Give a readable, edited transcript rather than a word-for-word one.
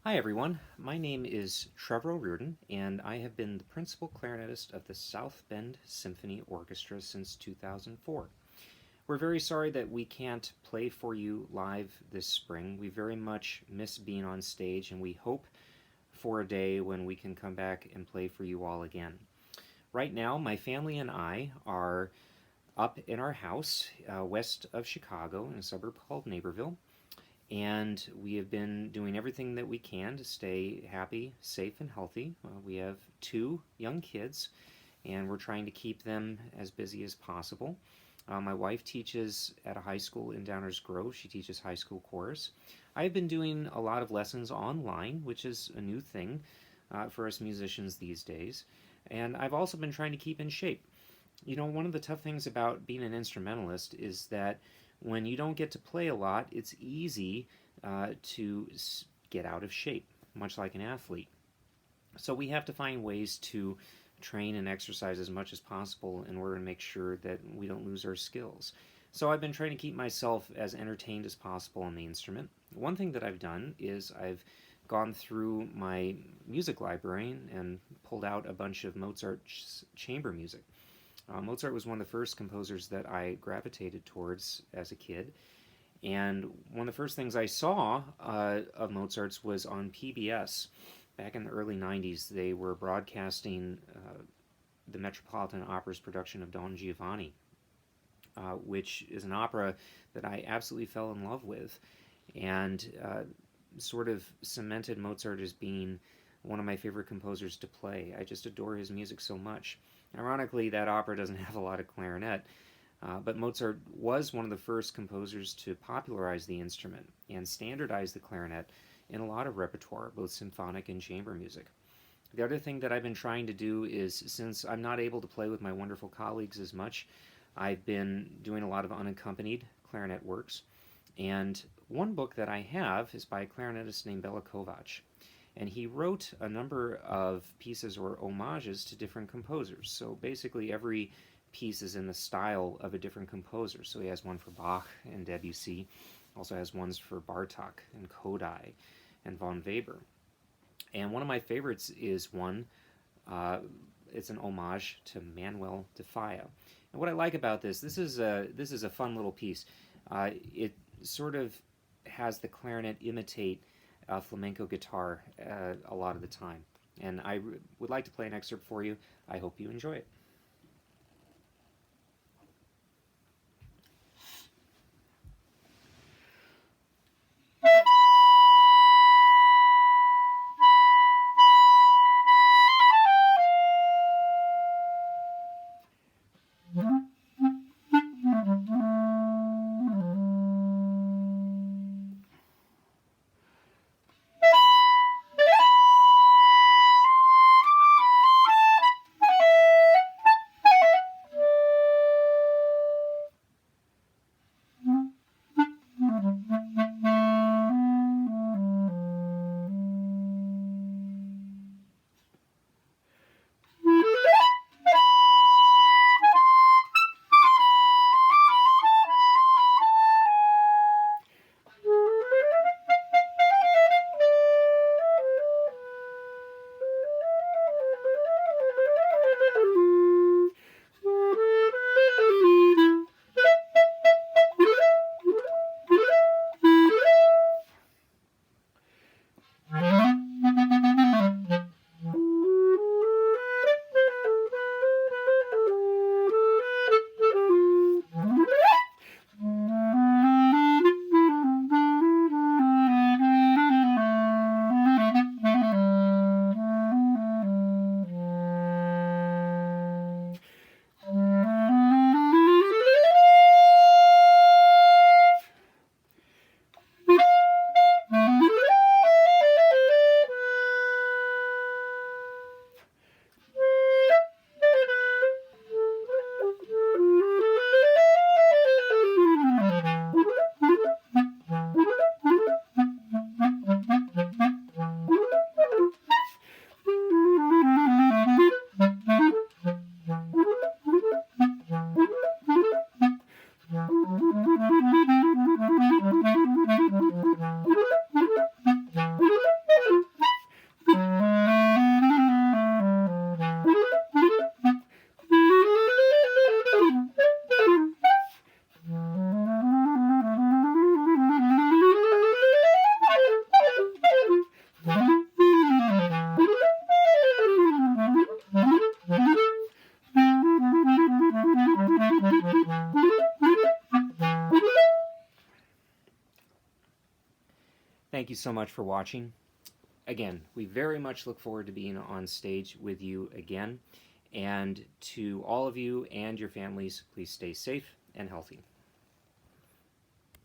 Hi everyone, my name is Trevor Reardon, and I have been the principal clarinetist of the South Bend Symphony Orchestra since 2004. We're very sorry that we can't play for you live this spring. We very much miss being on stage, and we hope for a day when we can come back and play for you all again. Right now, my family and I are up in our house west of Chicago in a suburb called Naperville, and we have been doing everything that we can to stay happy, safe, and healthy. We have two young kids, and we're trying to keep them as busy as possible. My wife teaches at a high school in Downers Grove. She teaches high school chorus. I've been doing a lot of lessons online, which is a new thing for us musicians these days. And I've also been trying to keep in shape. You know, one of the tough things about being an instrumentalist is that when you don't get to play a lot, it's easy to get out of shape, much like an athlete. So we have to find ways to train and exercise as much as possible in order to make sure that we don't lose our skills. So I've been trying to keep myself as entertained as possible on the instrument. One thing that I've done is I've gone through my music library and pulled out a bunch of Mozart's chamber music. Mozart was one of the first composers that I gravitated towards as a kid. And one of the first things I saw of Mozart's was on PBS. Back in the early 90s, they were broadcasting the Metropolitan Opera's production of Don Giovanni, which is an opera that I absolutely fell in love with and sort of cemented Mozart as being one of my favorite composers to play. I just adore his music so much. Ironically, that opera doesn't have a lot of clarinet, but Mozart was one of the first composers to popularize the instrument and standardize the clarinet in a lot of repertoire, both symphonic and chamber music. The other thing that I've been trying to do is, since I'm not able to play with my wonderful colleagues as much, I've been doing a lot of unaccompanied clarinet works. And one book that I have is by a clarinetist named Bela Kovac. And he wrote a number of pieces or homages to different composers. So basically every piece is in the style of a different composer. So he has one for Bach and Debussy, also has ones for Bartok and Kodai and von Weber. And one of my favorites is one, it's an homage to Manuel de Falla. And what I like about this is a fun little piece. It sort of has the clarinet imitate flamenco guitar a lot of the time. And I would like to play an excerpt for you. I hope you enjoy it. thank you so much for watching. Again, we very much look forward to being on stage with you again. And to all of you and your families, please stay safe and healthy.